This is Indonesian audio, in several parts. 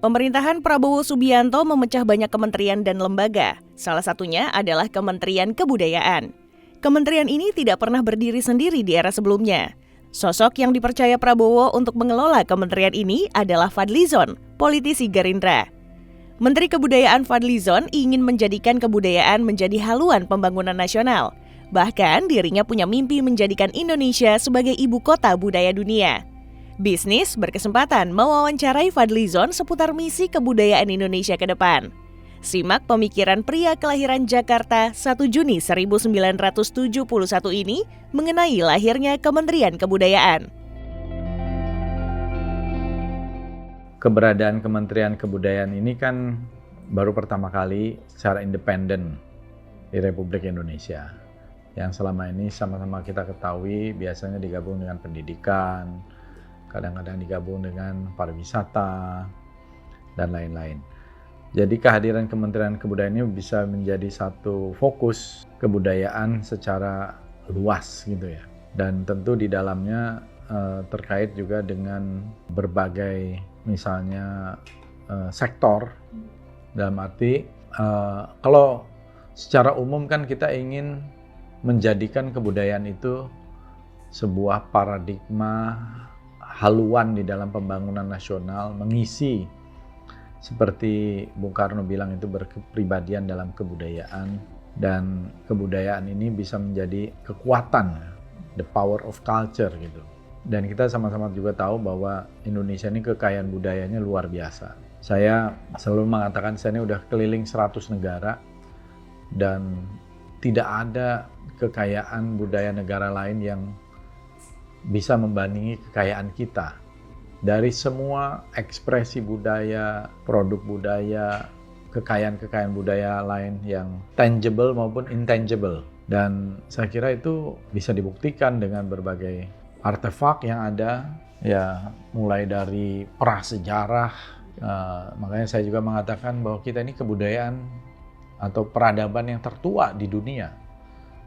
Pemerintahan Prabowo Subianto memecah banyak kementerian dan lembaga. Salah satunya adalah Kementerian Kebudayaan. Kementerian ini tidak pernah berdiri sendiri di era sebelumnya. Sosok yang dipercaya Prabowo untuk mengelola kementerian ini adalah Fadlizon, politisi Gerindra. Menteri Kebudayaan Fadlizon ingin menjadikan kebudayaan menjadi haluan pembangunan nasional. Bahkan dirinya punya mimpi menjadikan Indonesia sebagai ibu kota budaya dunia. Bisnis berkesempatan mewawancarai Fadlizon seputar misi kebudayaan Indonesia ke depan. Simak pemikiran pria kelahiran Jakarta 1 Juni 1971 ini mengenai lahirnya Kementerian Kebudayaan. Keberadaan Kementerian Kebudayaan ini kan baru pertama kali secara independen di Republik Indonesia. Yang selama ini sama-sama kita ketahui biasanya digabung dengan pendidikan, kadang-kadang digabung dengan pariwisata, dan lain-lain. Jadi kehadiran Kementerian Kebudayaan ini bisa menjadi satu fokus kebudayaan secara luas gitu ya. Dan tentu di dalamnya terkait juga dengan berbagai misalnya sektor, dalam arti kalau secara umum kan kita ingin menjadikan kebudayaan itu sebuah paradigma haluan di dalam pembangunan nasional, mengisi seperti Bung Karno bilang itu berkepribadian dalam kebudayaan, dan kebudayaan ini bisa menjadi kekuatan, the power of culture gitu. Dan kita sama-sama juga tahu bahwa Indonesia ini kekayaan budayanya luar biasa. Saya selalu mengatakan saya ini udah keliling 100 negara dan tidak ada kekayaan budaya negara lain yang bisa membandingi kekayaan kita. Dari semua ekspresi budaya, produk budaya, kekayaan-kekayaan budaya lain yang tangible maupun intangible. Dan saya kira itu bisa dibuktikan dengan berbagai artefak yang ada, ya mulai dari prasejarah. Makanya saya juga mengatakan bahwa kita ini kebudayaan atau peradaban yang tertua di dunia.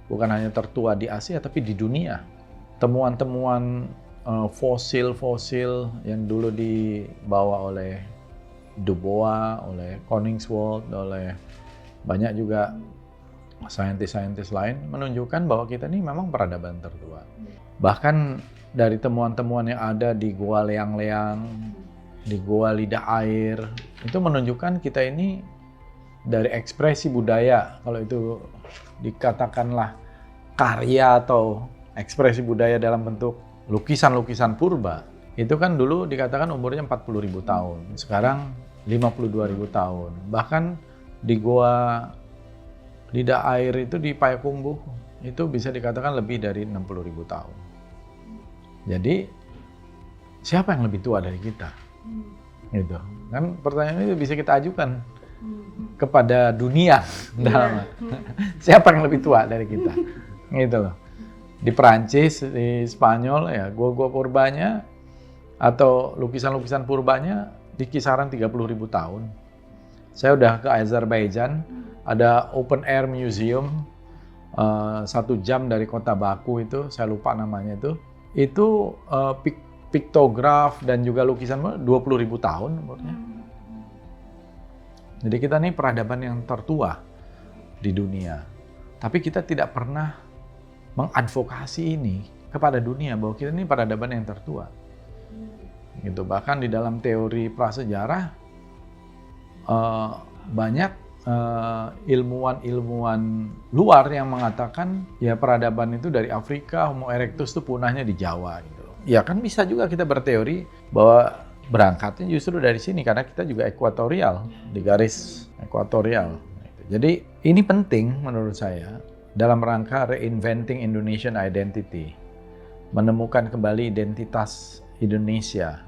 Bukan hanya tertua di Asia, tapi di dunia. Temuan-temuan fosil-fosil yang dulu dibawa oleh Du Bois, oleh Koningswald, oleh banyak juga saintis-saintis lain menunjukkan bahwa kita ini memang peradaban tertua. Bahkan dari temuan-temuan yang ada di Gua Leang-Leang, di Gua Lidah Air, itu menunjukkan kita ini dari ekspresi budaya, kalau itu dikatakanlah karya atau ekspresi budaya dalam bentuk lukisan-lukisan purba, itu kan dulu dikatakan umurnya 40.000 tahun, sekarang 52.000 tahun. Bahkan di Gua Lidah Air itu di Payakumbuh, itu bisa dikatakan lebih dari 60.000 tahun. Jadi, siapa yang lebih tua dari kita? Gitu. Kan pertanyaan itu bisa kita ajukan kepada dunia. Siapa yang lebih tua dari kita? Gitu loh. Di Perancis, di Spanyol, ya gua-gua purbanya atau lukisan-lukisan purbanya di kisaran 30.000 tahun. Saya udah ke Azerbaijan, ada open air museum 1 jam dari kota Baku itu, saya lupa namanya itu piktograf dan juga lukisan 20.000 tahun umurnya. Jadi kita ini peradaban yang tertua di dunia, tapi kita tidak pernah mengadvokasi ini kepada dunia bahwa kita ini peradaban yang tertua. Gitu. Bahkan di dalam teori prasejarah banyak ilmuwan-ilmuwan luar yang mengatakan ya peradaban itu dari Afrika, Homo erectus itu punahnya di Jawa. Gitu. Ya kan bisa juga kita berteori bahwa berangkatnya justru dari sini karena kita juga ekuatorial, di garis ekuatorial. Jadi ini penting menurut saya dalam rangka reinventing Indonesian identity, menemukan kembali identitas Indonesia.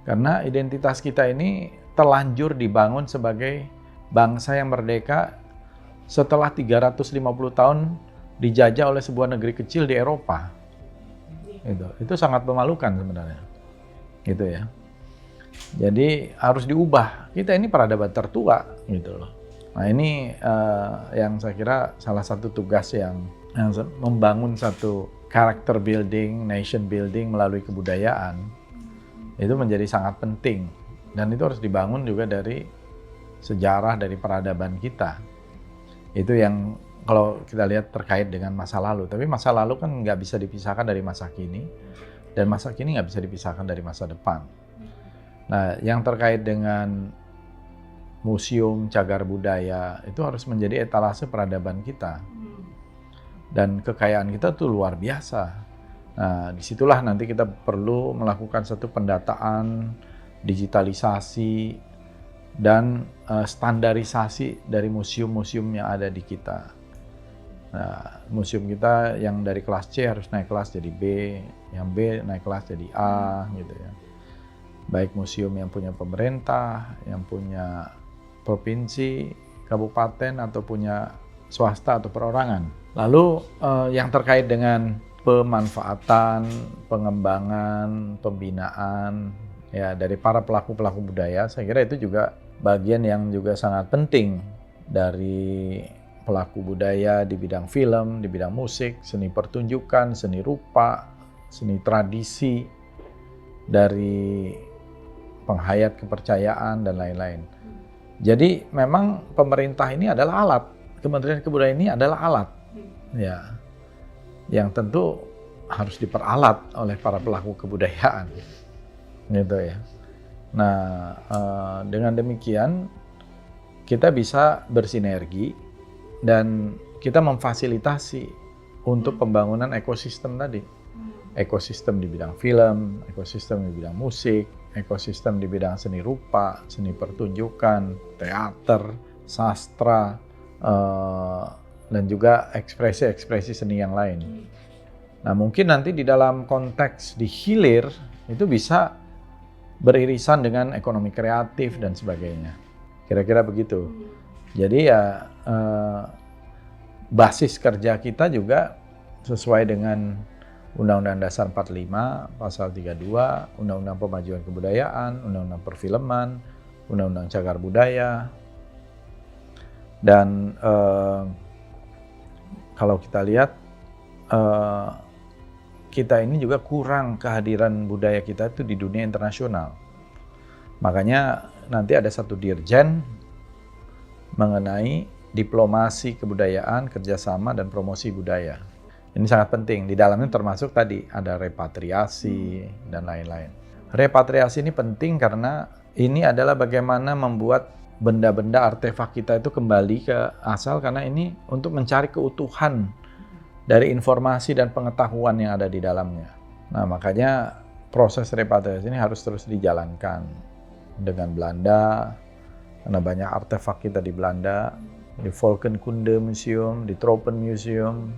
Karena identitas kita ini terlanjur dibangun sebagai bangsa yang merdeka setelah 350 tahun dijajah oleh sebuah negeri kecil di Eropa. Itu sangat memalukan sebenarnya. Gitu ya. Jadi harus diubah. Kita ini peradaban tertua gitu loh. Nah ini yang saya kira salah satu tugas yang membangun satu character building, nation building melalui kebudayaan itu menjadi sangat penting Dan itu harus dibangun juga dari sejarah, dari peradaban kita. Itu yang kalau kita lihat terkait dengan masa lalu. Tapi masa lalu kan nggak bisa dipisahkan dari masa kini. Dan masa kini nggak bisa dipisahkan dari masa depan. Nah, yang terkait dengan museum, cagar budaya, itu harus menjadi etalase peradaban kita. Dan kekayaan kita tuh luar biasa. Nah, disitulah nanti kita perlu melakukan satu pendataan, digitalisasi, dan standarisasi dari museum-museum yang ada di kita. Nah, museum kita yang dari kelas C harus naik kelas jadi B, yang B naik kelas jadi A, gitu ya. Baik museum yang punya pemerintah, yang punya provinsi, kabupaten, atau punya swasta atau perorangan. Lalu yang terkait dengan pemanfaatan, pengembangan, pembinaan ya dari para pelaku-pelaku budaya, saya kira itu juga bagian yang juga sangat penting dari pelaku budaya di bidang film, di bidang musik, seni pertunjukan, seni rupa, seni tradisi, dari penghayat kepercayaan dan lain-lain. Jadi memang pemerintah ini adalah alat, Kementerian Kebudayaan ini adalah alat, ya, yang tentu harus diperalat oleh para pelaku kebudayaan, gitu ya. Nah, dengan demikian kita bisa bersinergi dan kita memfasilitasi untuk pembangunan ekosistem tadi. Ekosistem di bidang film, ekosistem di bidang musik, ekosistem di bidang seni rupa, seni pertunjukan, teater, sastra, dan juga ekspresi-ekspresi seni yang lain. Nah, mungkin nanti di dalam konteks di hilir itu bisa beririsan dengan ekonomi kreatif dan sebagainya. Kira-kira begitu. Jadi ya basis kerja kita juga sesuai dengan Undang-Undang Dasar 45, Pasal 32, Undang-Undang Pemajuan Kebudayaan, Undang-Undang Perfilman, Undang-Undang Cagar Budaya. Dan kalau kita lihat, kita ini juga kurang kehadiran budaya kita itu di dunia internasional. Makanya nanti ada satu dirjen mengenai diplomasi kebudayaan, kerjasama, dan promosi budaya. Ini sangat penting. Di dalamnya termasuk tadi ada repatriasi dan lain-lain. Repatriasi ini penting karena ini adalah bagaimana membuat benda-benda artefak kita itu kembali ke asal, karena ini untuk mencari keutuhan dari informasi dan pengetahuan yang ada di dalamnya. Nah, makanya proses repatriasi ini harus terus dijalankan dengan Belanda, karena banyak artefak kita di Belanda, di Volkenkunde Museum, di Tropen Museum.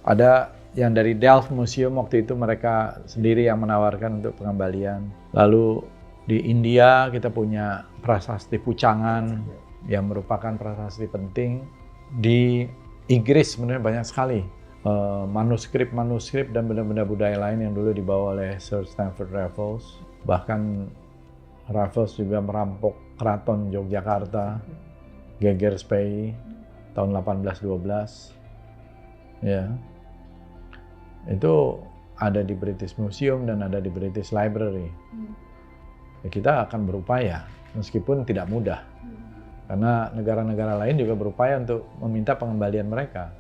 Ada yang dari Delft Museum, waktu itu mereka sendiri yang menawarkan untuk pengembalian. Lalu di India kita punya prasasti Pucangan yang merupakan prasasti penting. Di Inggris sebenarnya banyak sekali manuskrip-manuskrip dan benda-benda budaya lain yang dulu dibawa oleh Sir Stamford Raffles. Bahkan Raffles juga merampok Keraton Yogyakarta, Geger Spey, tahun 1812. Ya, itu ada di British Museum dan ada di British Library. Ya, kita akan berupaya, meskipun tidak mudah. Karena negara-negara lain juga berupaya untuk meminta pengembalian mereka.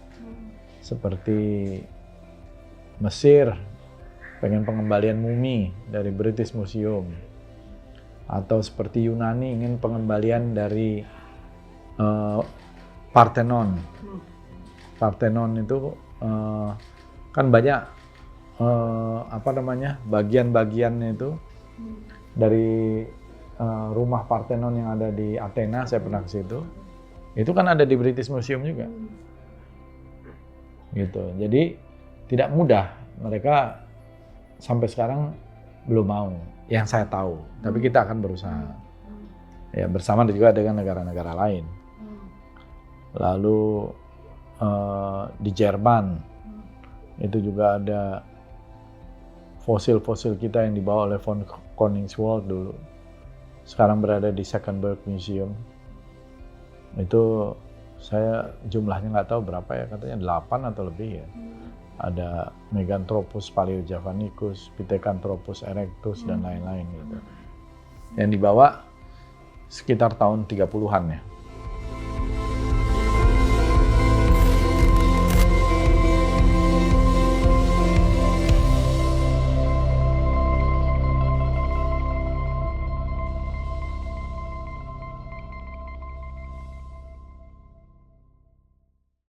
Seperti Mesir, pengen pengembalian mumi dari British Museum. Atau seperti Yunani ingin pengembalian dari Parthenon. Parthenon itu kan banyak bagian-bagiannya itu dari rumah Parthenon yang ada di Athena, saya pernah ke situ. Itu kan ada di British Museum juga. Gitu. Jadi tidak mudah, mereka sampai sekarang belum mau, yang saya tahu. Tapi kita akan berusaha. Ya, bersama juga dengan negara-negara lain. Lalu di Jerman itu juga ada fosil-fosil kita yang dibawa oleh von Koningswald dulu. Sekarang berada di Senckenberg Museum. Itu saya jumlahnya nggak tahu berapa ya, katanya 8 atau lebih ya. Ada Meganthropus paleojavanicus, Pithecanthropus erectus dan lain-lain gitu. Yang dibawa sekitar tahun 30-an ya.